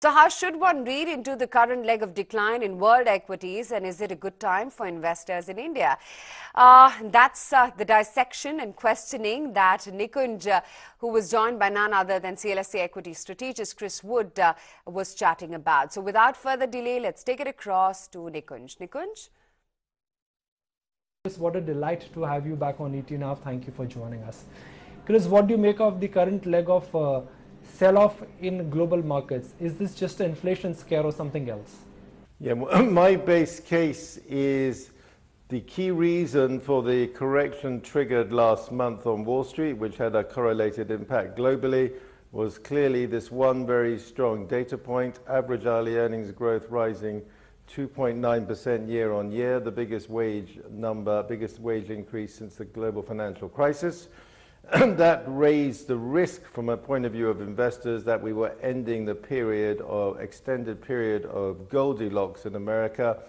So how should one read into the current leg of decline in world equities, and is it a good time for investors in India? That's the dissection and questioning that Nikunj, who was joined by none other than CLSA equity strategist Chris Wood, was chatting about. So without further delay, let's take it across to Nikunj. Nikunj? What a delight to have you back on ET Now. Thank you for joining us. Chris, what do you make of the current leg of sell-off in global markets? Is this just an inflation scare or something else? Yeah, my base case is the key reason for the correction triggered last month on Wall Street, which had a correlated impact globally, was clearly this one very strong data point: average hourly earnings growth rising 2.9% year on year, the biggest wage increase since the global financial crisis. That raised the risk from a point of view of investors that we were ending the extended period of Goldilocks in America,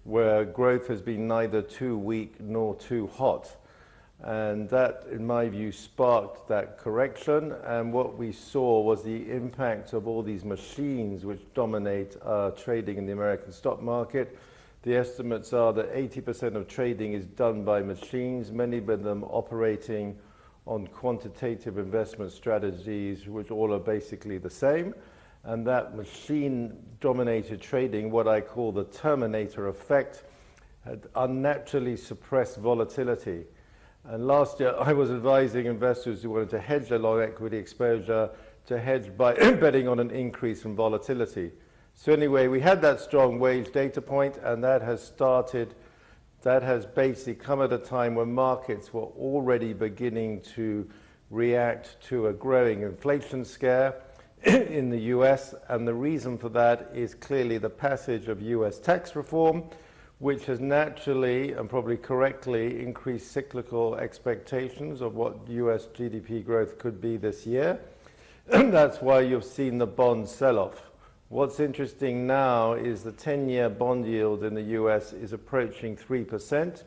where growth has been neither too weak nor too hot. And that, in my view, sparked that correction. And what we saw was the impact of all these machines which dominate trading in the American stock market. The estimates are that 80% of trading is done by machines, many of them operating on quantitative investment strategies, which all are basically the same. And that machine-dominated trading, what I call the Terminator effect, had unnaturally suppressed volatility. And last year, I was advising investors who wanted to hedge their long equity exposure to hedge by betting on an increase in volatility. So anyway, we had that strong wage data point, and that has basically come at a time when markets were already beginning to react to a growing inflation scare in the US. And the reason for that is clearly the passage of US tax reform, which has naturally and probably correctly increased cyclical expectations of what US GDP growth could be this year. That's why you've seen the bond sell-off. What's interesting now is the 10-year bond yield in the US is approaching 3%,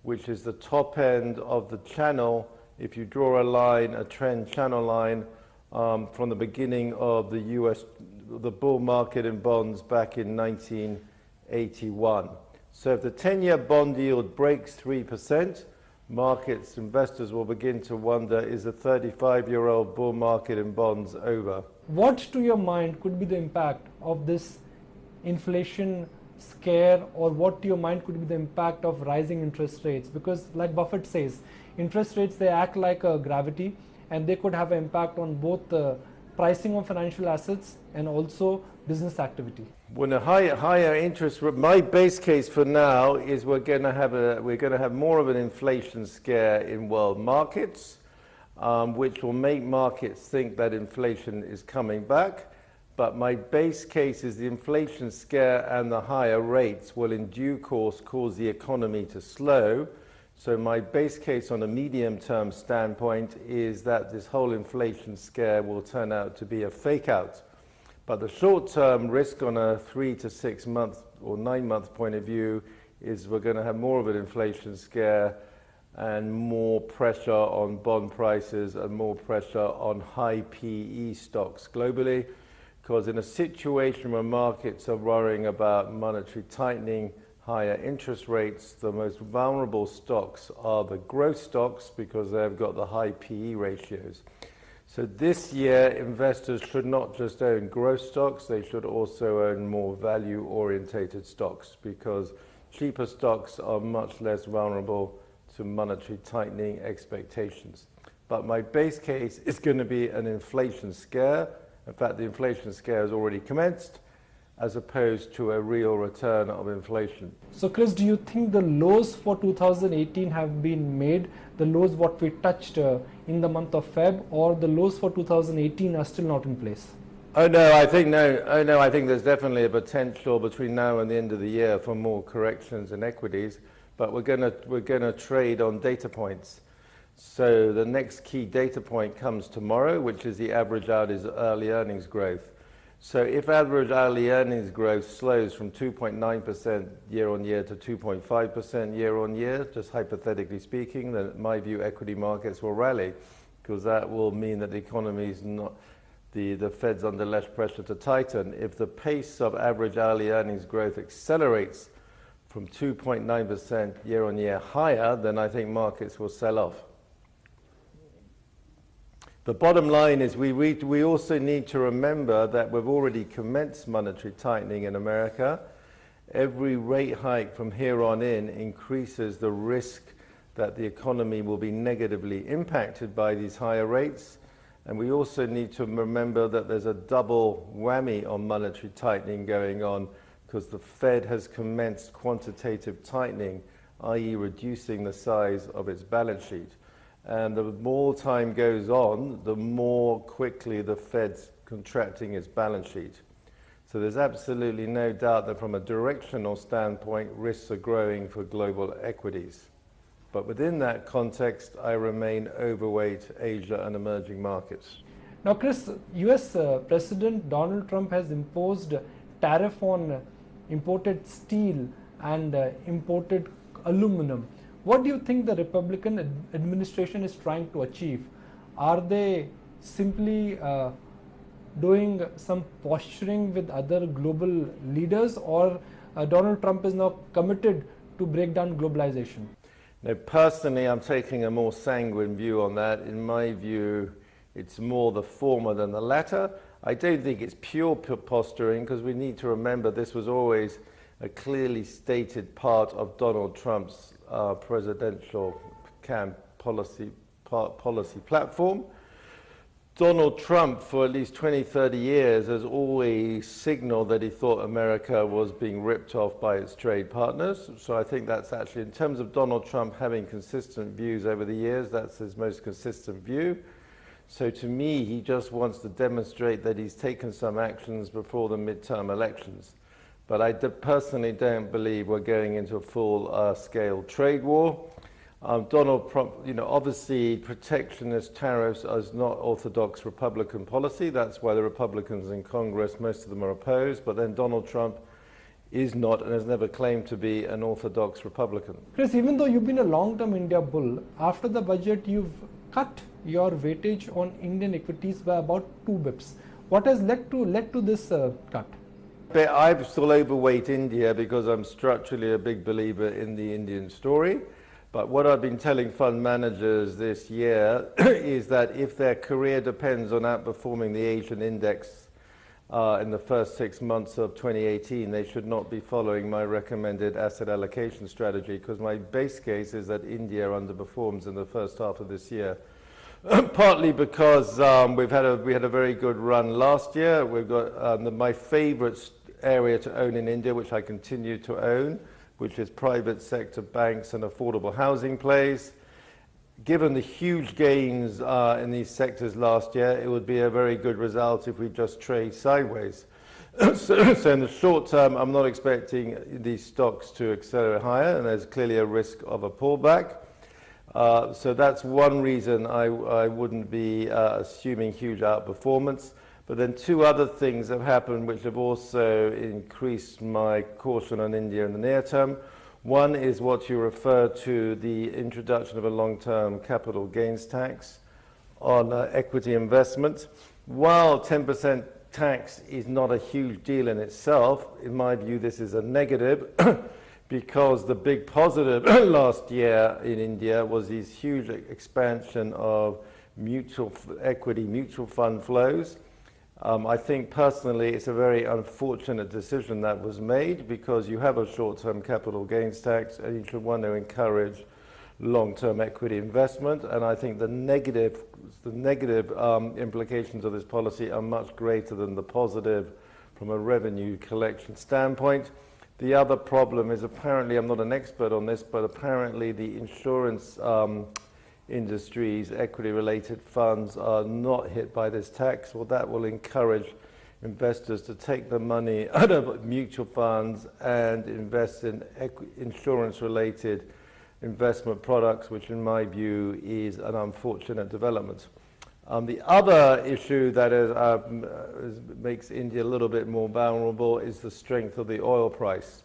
which is the top end of the channel. If you draw a line, a trend channel line, from the beginning of the bull market in bonds back in 1981. So if the 10-year bond yield breaks 3%, investors will begin to wonder, is the 35-year-old bull market in bonds over? What, to your mind, could be the impact of this inflation scare, or what, to your mind, could be the impact of rising interest rates? Because, like Buffett says, interest rates, they act like a gravity, and they could have an impact on both the pricing of financial assets and also business activity. When a higher interest rate, my base case for now is we're going to have more of an inflation scare in world markets, which will make markets think that inflation is coming back. But my base case is the inflation scare and the higher rates will in due course cause the economy to slow. So my base case on a medium-term standpoint is that this whole inflation scare will turn out to be a fake-out. But the short-term risk on a 3 to 6 month or 9 month point of view is we're going to have more of an inflation scare and more pressure on bond prices and more pressure on high PE stocks globally. Because in a situation where markets are worrying about monetary tightening, higher interest rates, the most vulnerable stocks are the growth stocks because they've got the high PE ratios. So this year, investors should not just own growth stocks, they should also own more value-orientated stocks, because cheaper stocks are much less vulnerable to monetary tightening expectations. But my base case is going to be an inflation scare. In fact, the inflation scare has already commenced, as opposed to a real return of inflation. So Chris, do you think the lows for 2018 have been made, the lows what we touched in the month of Feb, or the lows for 2018 are still not in place? I think there's definitely a potential between now and the end of the year for more corrections in equities, but we're going to trade on data points. So the next key data point comes tomorrow, which is the average hourly earnings growth. So if average hourly earnings growth slows from 2.9% year on year to 2.5% year on year, just hypothetically speaking, then in my view equity markets will rally, because that will mean that the economy is not the Fed's under less pressure to tighten. If the pace of average hourly earnings growth accelerates from 2.9% year on year higher, then I think markets will sell off. The bottom line is we also need to remember that we've already commenced monetary tightening in America. Every rate hike from here on in increases the risk that the economy will be negatively impacted by these higher rates. And we also need to remember that there's a double whammy on monetary tightening going on because the Fed has commenced quantitative tightening, i.e. reducing the size of its balance sheet. And the more time goes on, the more quickly the Fed's contracting its balance sheet. So there's absolutely no doubt that from a directional standpoint, risks are growing for global equities. But within that context, I remain overweight Asia and emerging markets. Now, Chris, US President Donald Trump has imposed tariff on imported steel and imported aluminum. What do you think the Republican administration is trying to achieve? Are they simply doing some posturing with other global leaders, or Donald Trump is now committed to break down globalization? Now, personally, I'm taking a more sanguine view on that. In my view, it's more the former than the latter. I don't think it's pure posturing, because we need to remember this was always a clearly stated part of Donald Trump's presidential policy platform. Donald Trump, for at least 20, 30 years, has always signaled that he thought America was being ripped off by its trade partners. So I think that's actually, in terms of Donald Trump having consistent views over the years, that's his most consistent view. So to me, he just wants to demonstrate that he's taken some actions before the midterm elections. But I personally don't believe we're going into a full-scale trade war. Donald Trump, obviously protectionist tariffs is not orthodox Republican policy. That's why the Republicans in Congress, most of them are opposed. But then Donald Trump is not and has never claimed to be an orthodox Republican. Chris, even though you've been a long-term India bull, after the budget you've cut your weightage on Indian equities by about 2 bips. What has led to this cut? I'm still overweight India because I'm structurally a big believer in the Indian story. But what I've been telling fund managers this year is that if their career depends on outperforming the Asian index in the first 6 months of 2018, they should not be following my recommended asset allocation strategy, because my base case is that India underperforms in the first half of this year. Partly because we had a very good run last year. We've got my favorite area to own in India, which I continue to own, which is private sector banks and affordable housing plays. Given the huge gains in these sectors last year, it would be a very good result if we just trade sideways. So in the short term, I'm not expecting these stocks to accelerate higher, and there's clearly a risk of a pullback. So that's one reason I wouldn't be assuming huge outperformance. But then 2 other things have happened which have also increased my caution on India in the near term. One is what you refer to, the introduction of a long-term capital gains tax on equity investment. While 10% tax is not a huge deal in itself, in my view this is a negative because the big positive last year in India was this huge expansion of equity mutual fund flows. I think personally it's a very unfortunate decision that was made, because you have a short-term capital gains tax and you should want to encourage long-term equity investment. And I think the negative implications of this policy are much greater than the positive from a revenue collection standpoint. The other problem is, apparently, I'm not an expert on this, but apparently the insurance industries, equity-related funds are not hit by this tax. Well, that will encourage investors to take the money out of mutual funds and invest in insurance-related investment products, which in my view is an unfortunate development. The other issue that makes India a little bit more vulnerable is the strength of the oil price.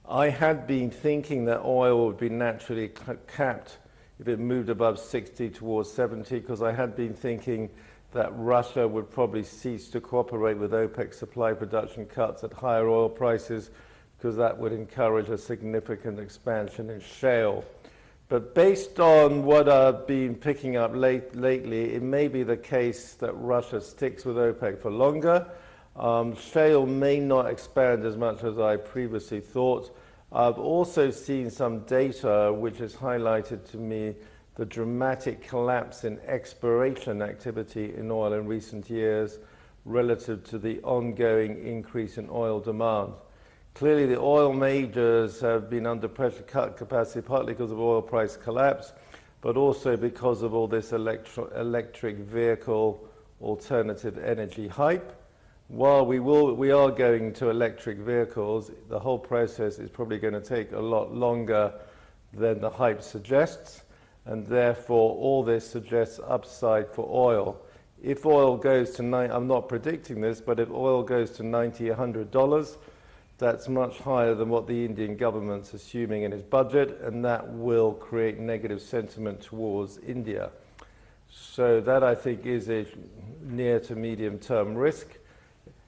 I had been thinking that oil would be naturally capped if it moved above 60 towards 70, because I had been thinking that Russia would probably cease to cooperate with OPEC supply production cuts at higher oil prices, because that would encourage a significant expansion in shale. But based on what I've been picking up lately, it may be the case that Russia sticks with OPEC for longer. Shale may not expand as much as I previously thought. I've also seen some data which has highlighted to me the dramatic collapse in exploration activity in oil in recent years relative to the ongoing increase in oil demand. Clearly, the oil majors have been under pressure to cut capacity, partly because of oil price collapse, but also because of all this electric vehicle alternative energy hype. While we are going to electric vehicles, the whole process is probably going to take a lot longer than the hype suggests, and therefore all this suggests upside for oil. If oil goes to I'm not predicting this, but if oil goes to $90, $100, that's much higher than what the Indian government's assuming in its budget, and that will create negative sentiment towards India. So that, I think, is a near to medium term risk.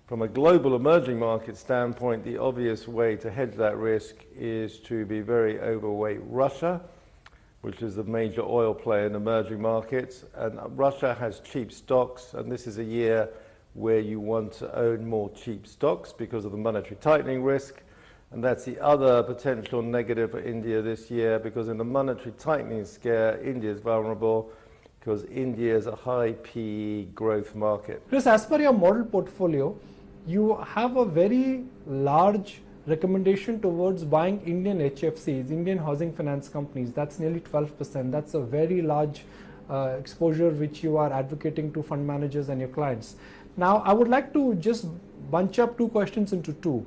From a global emerging market standpoint, the obvious way to hedge that risk is to be very overweight Russia, which is the major oil player in emerging markets. And Russia has cheap stocks, and this is a year where you want to own more cheap stocks because of the monetary tightening risk. And that's the other potential negative for India this year, because in the monetary tightening scare, India is vulnerable because India is a high PE growth market. Chris, as per your model portfolio, you have a very large recommendation towards buying Indian HFCs, Indian housing finance companies. That's nearly 12%. That's a very large exposure which you are advocating to fund managers and your clients. Now, I would like to just bunch up two questions into two.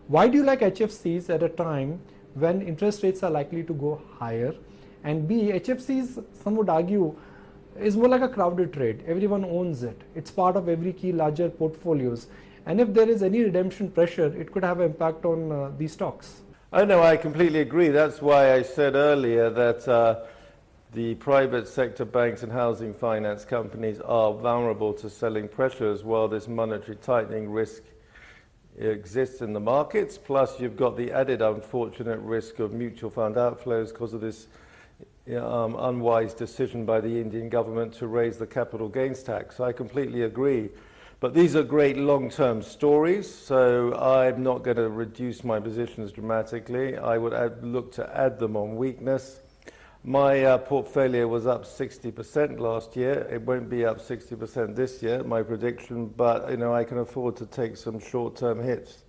Why do you like HFCs at a time when interest rates are likely to go higher? And B, HFCs, some would argue, is more like a crowded trade. Everyone owns it. It's part of every key larger portfolios. And if there is any redemption pressure, it could have an impact on these stocks. Oh no, I completely agree. That's why I said earlier that the private sector banks and housing finance companies are vulnerable to selling pressures while this monetary tightening risk exists in the markets. Plus, you've got the added unfortunate risk of mutual fund outflows because of this unwise decision by the Indian government to raise the capital gains tax. So I completely agree. But these are great long-term stories, so I'm not going to reduce my positions dramatically. I would look to add them on weakness. My portfolio was up 60% last year. It won't be up 60% this year, my prediction, but I can afford to take some short-term hits,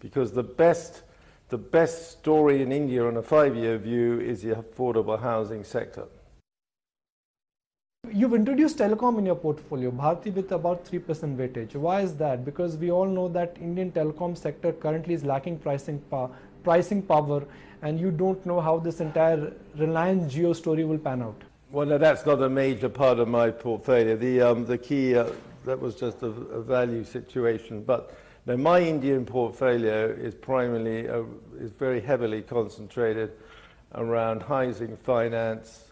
because the best story in India on a 5-year view is the affordable housing sector. You've introduced telecom in your portfolio, Bharti, with about 3% weightage. Why is that? Because we all know that Indian telecom sector currently is lacking pricing power, and you don't know how this entire Reliance Jio story will pan out. Well, no, that's not a major part of my portfolio. The key, that was just a value situation. But no, my Indian portfolio is primarily, is very heavily concentrated around housing finance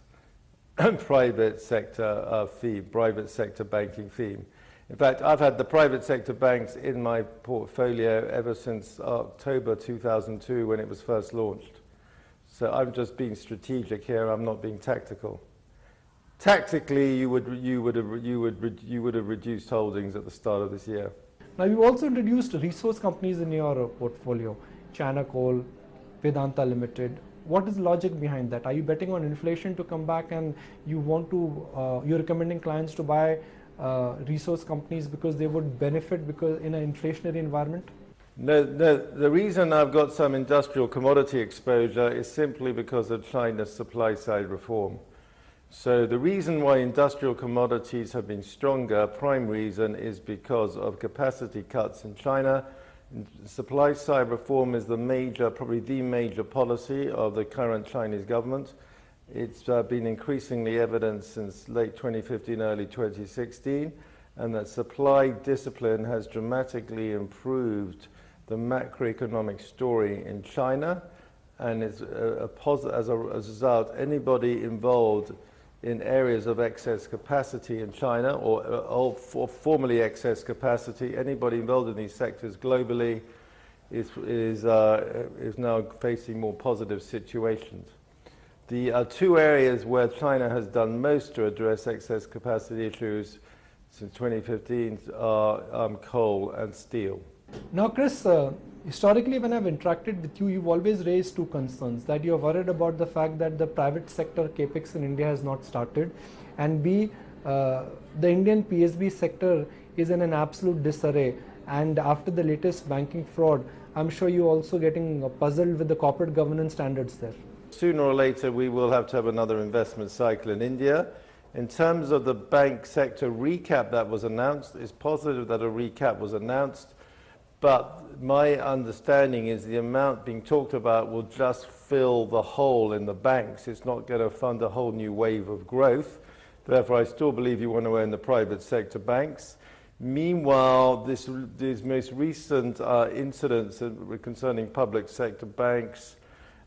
and private sector private sector banking theme. In fact, I've had the private sector banks in my portfolio ever since October 2002 when it was first launched. So I'm just being strategic here. I'm not being tactical. Tactically, you would have reduced holdings at the start of this year. Now, you also introduced resource companies in your portfolio, China Coal, Vedanta Limited. What is the logic behind that? Are you betting on inflation to come back, and you want to, you're recommending clients to buy resource companies because they would benefit because in an inflationary environment? No, the reason I've got some industrial commodity exposure is simply because of China's supply side reform. So the reason why industrial commodities have been stronger, prime reason, is because of capacity cuts in China. Supply side reform is probably the major policy of the current Chinese government. It's been increasingly evident since late 2015, early 2016, and that supply discipline has dramatically improved the macroeconomic story in China, and it's as a result, anybody involved in areas of excess capacity in China, or formerly excess capacity. Anybody involved in these sectors globally is now facing more positive situations. The two areas where China has done most to address excess capacity issues since 2015 are coal and steel. Now, Chris, historically when I've interacted with you, you've always raised two concerns, that you're worried about the fact that the private sector capex in India has not started, and B, the Indian PSB sector is in an absolute disarray, and after the latest banking fraud, I'm sure you're also getting puzzled with the corporate governance standards there. Sooner or later we will have to have another investment cycle in India. In terms of the bank sector recap that was announced, it's positive that a recap was announced. But my understanding is the amount being talked about will just fill the hole in the banks. It's not going to fund a whole new wave of growth. Therefore, I still believe you want to own the private sector banks. Meanwhile, these most recent incidents concerning public sector banks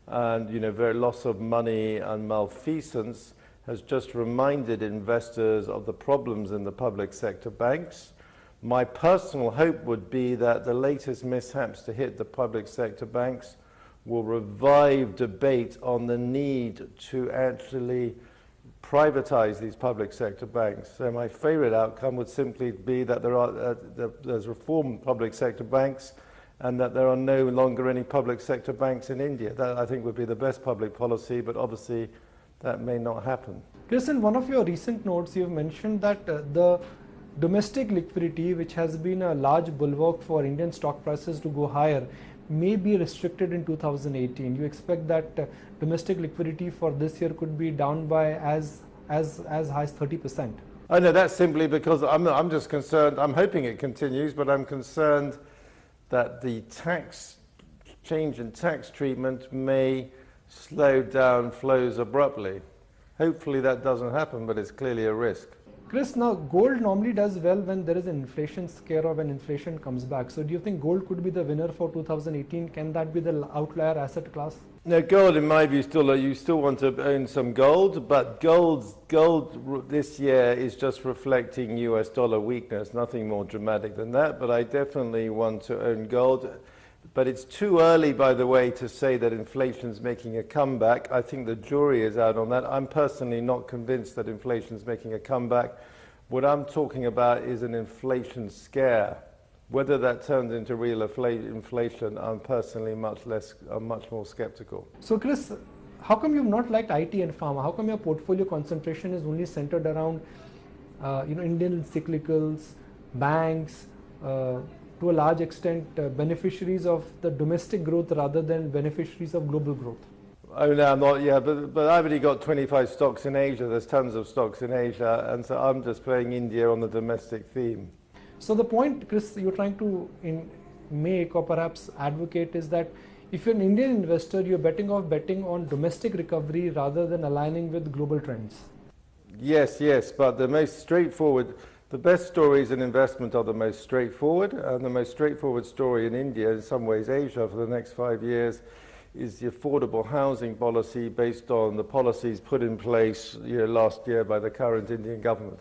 and very loss of money and malfeasance has just reminded investors of the problems in the public sector banks. My personal hope would be that the latest mishaps to hit the public sector banks will revive debate on the need to actually privatize these public sector banks. So my favorite outcome would simply be that there's reformed public sector banks and that there are no longer any public sector banks in India. That, I think, would be the best public policy, but obviously that may not happen. Chris, in one of your recent notes, you've mentioned that the domestic liquidity, which has been a large bulwark for Indian stock prices to go higher, may be restricted in 2018. You expect that domestic liquidity for this year could be down by as high as 30%. I know that's simply because I'm just concerned. I'm hoping it continues, but I'm concerned that the change in tax treatment may slow down flows abruptly. Hopefully that doesn't happen, but it's clearly a risk. Chris, now gold normally does well when there is an inflation scare or when inflation comes back. So do you think gold could be the winner for 2018? Can that be the outlier asset class? No, gold in my view you still want to own some gold, but gold this year is just reflecting US dollar weakness, nothing more dramatic than that, but I definitely want to own gold. But it's too early, by the way, to say that inflation's making a comeback. I think the jury is out on that. I'm personally not convinced that inflation's making a comeback. What I'm talking about is an inflation scare. Whether that turns into real inflation, I'm personally much more skeptical. So Chris, how come you've not liked IT and pharma? How come your portfolio concentration is only centered around Indian cyclicals, banks, to a large extent beneficiaries of the domestic growth rather than beneficiaries of global growth? Oh no, I'm not, yeah, but I've only got 25 stocks in Asia. There's tons of stocks in Asia, and so I'm just playing India on the domestic theme. So the point, Chris, you're trying to make or perhaps advocate is that if you're an Indian investor, you're betting on domestic recovery rather than aligning with global trends. Yes, but the most straightforward, the best stories in investment are the most straightforward, and the most straightforward story in India, in some ways Asia for the next 5 years, is the affordable housing policy based on the policies put in place last year by the current Indian government.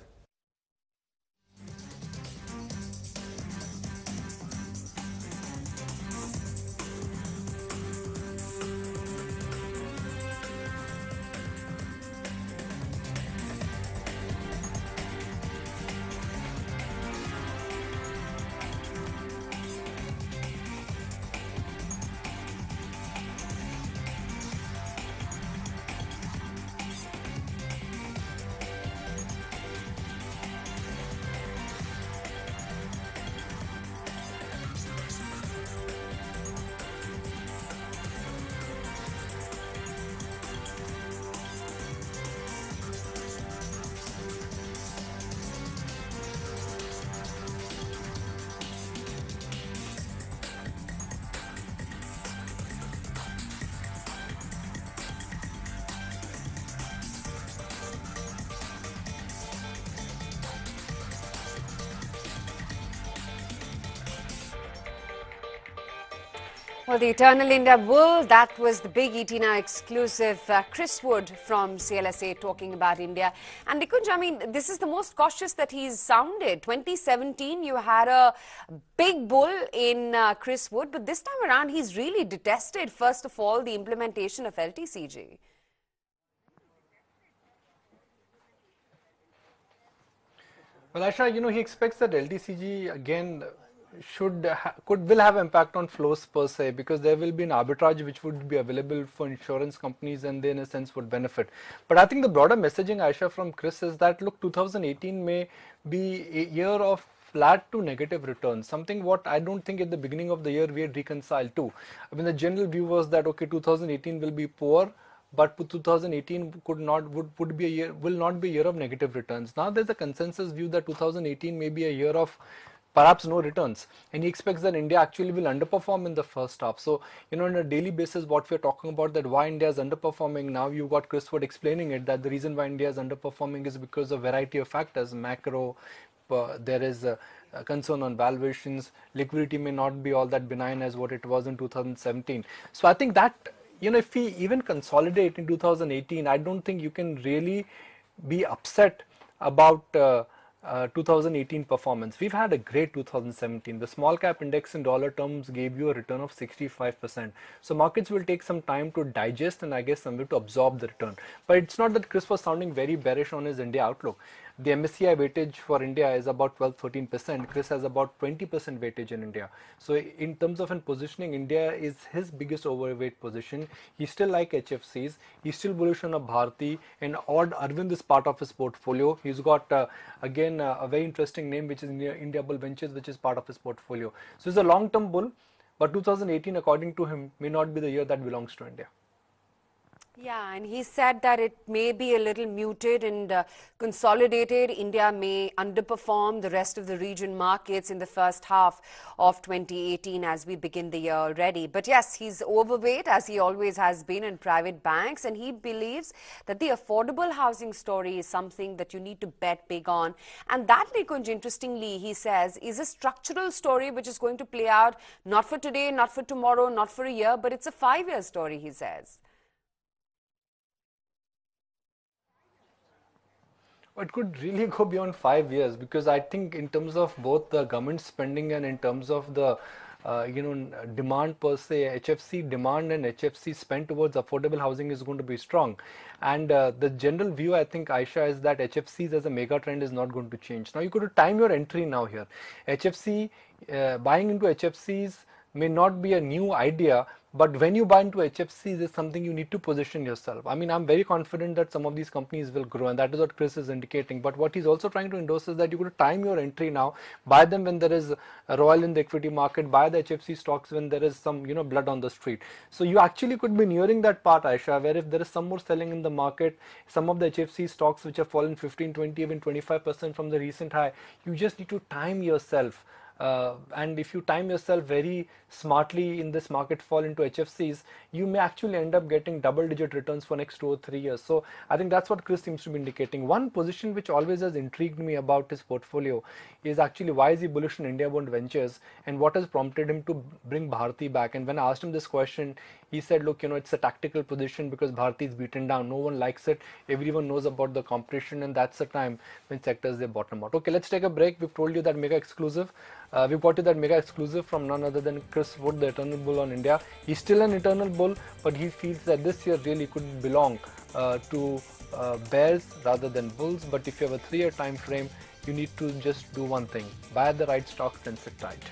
Well, the Eternal India Bull, that was the big ET exclusive. Chris Wood from CLSA talking about India. And Nikunj, I mean, this is the most cautious that he's sounded. 2017, you had a big bull in Chris Wood, but this time around, he's really detested, first of all, the implementation of LTCG. Well, Aisha, he expects that LTCG again will have impact on flows per se, because there will be an arbitrage which would be available for insurance companies, and they in a sense would benefit. But I think the broader messaging, Aisha, from Chris is that look, 2018 may be a year of flat to negative returns, something what I don't think at the beginning of the year we had reconciled to. I mean, the general view was that okay, 2018 will be poor, but 2018 will not be a year of negative returns. Now there's a consensus view that 2018 may be a year of perhaps no returns, and he expects that India actually will underperform in the first half. So on a daily basis, what we're talking about, that why India is underperforming, now you've got Chris Wood explaining it, that the reason why India is underperforming is because of a variety of factors, macro, there is a concern on valuations, liquidity may not be all that benign as what it was in 2017. So I think that if we even consolidate in 2018, I don't think you can really be upset about 2018 performance. We've had a great 2017. The small cap index in dollar terms gave you a return of 65%. So markets will take some time to digest and I guess somewhere to absorb the return. But it's not that Chris was sounding very bearish on his India outlook. The MSCI weightage for India is about 12-13%. Chris has about 20% weightage in India. So in terms of positioning, India is his biggest overweight position. He still like HFCs. He's still bullish on a Bharti, and odd Arvind is part of his portfolio. He's got again a very interesting name, which is India Bull Ventures, which is part of his portfolio. So he's a long-term bull, but 2018 according to him may not be the year that belongs to India. Yeah, and he said that it may be a little muted and consolidated. India may underperform the rest of the region markets in the first half of 2018 as we begin the year already. But yes, he's overweight, as he always has been, in private banks, and he believes that the affordable housing story is something that you need to bet big on. And that, Nikunj, interestingly, he says, is a structural story which is going to play out not for today, not for tomorrow, not for a year, but it's a 5-year story, he says. It could really go beyond 5 years, because I think in terms of both the government spending and in terms of the demand per se, HFC demand and HFC spend towards affordable housing is going to be strong. And the general view, I think, Aisha, is that HFCs as a mega trend is not going to change. Now you could time your entry now here. Buying into HFCs may not be a new idea, but when you buy into HFCs, is something you need to position yourself. I mean, I'm very confident that some of these companies will grow, and that is what Chris is indicating. But what he's also trying to endorse is that you could time your entry now, buy them when there is a royal in the equity market, buy the HFC stocks when there is some blood on the street. So you actually could be nearing that part, Aisha, where if there is some more selling in the market, some of the HFC stocks which have fallen 15, 20, even 25% from the recent high, you just need to time yourself. And if you time yourself very smartly in this market fall into HFCs, you may actually end up getting double-digit returns for next 2 or 3 years. So I think that's what Chris seems to be indicating. One position which always has intrigued me about his portfolio is actually why is he bullish on India Bond Ventures, and what has prompted him to bring Bharti back. And when I asked him this question, he said, look, it's a tactical position because Bharti is beaten down. No one likes it. Everyone knows about the competition, and that's the time when sectors they bottom out. Okay, let's take a break. We've told you that mega exclusive. We've got you that mega exclusive from none other than Chris Wood, the eternal bull on India. He's still an eternal bull, but he feels that this year really could belong to bears rather than bulls. But if you have a 3-year time frame, you need to just do one thing: buy the right stocks and sit tight.